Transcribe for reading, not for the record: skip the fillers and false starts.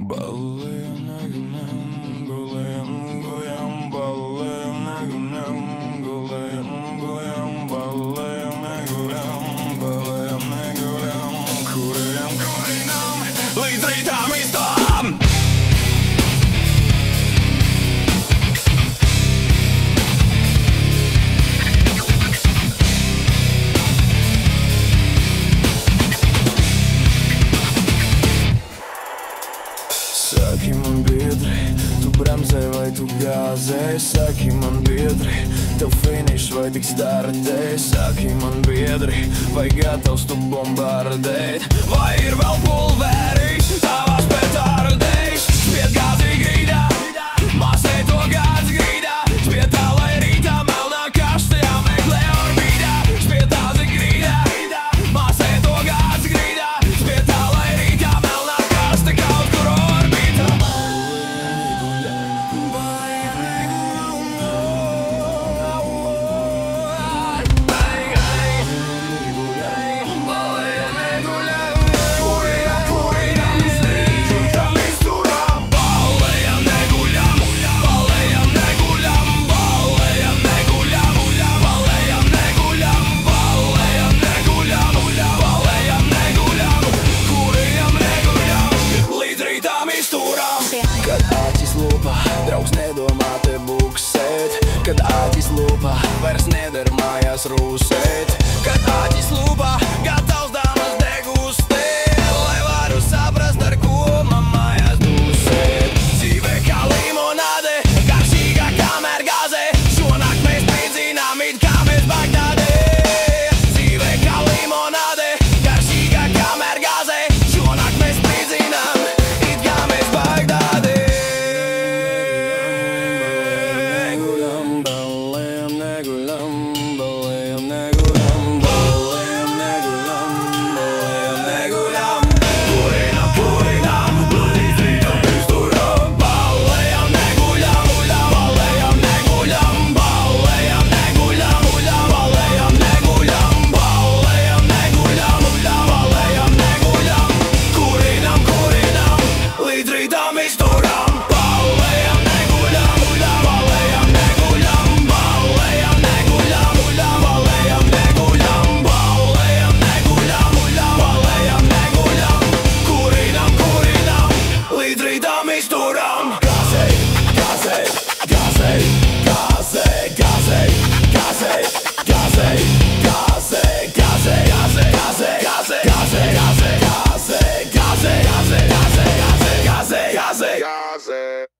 Ballayam negulem, golayam, goyam, ballayam negulem, golayam, goyam, ballayam negulem, ballayam negulem, kurinam, kurinam, līdz rītām iztām. Saki man biedri, tu bremzē vai tu gāzē. Saki man biedri, tev finišs vai tik startē. Saki man biedri, vai gatavs tu bombardēt, vai ir vēl pulveris tavās petardēs. Spied gāzi grīdā, masē to gāzi grīdā. Spied tā, lai rītā melnā kaste jāmeklē orbīdā. Spied gāzi grīdā, masē to gāzi grīdā. Spied tā, lai rītā melnā kaste kaut kur orbītā. Kad āķis lūpā, draugs nedomā te buksēt. Kad āķis lūpā, vairs neder mājās rūsēt. Kad āķis lūpā, gatavs dāmas degustēt, lai varu saprast, ar ko man mājās dūsēt. Dzīve kā limonāde, garšīga kā mērgāze. Šonakt mēs pīdzinām, it kā mēs Bagdādē. Dzīve kā limonāde, garšīga kā mērgāze. Šonakt mēs pīdzinām, it kā mēs Bagdādē. Gaze.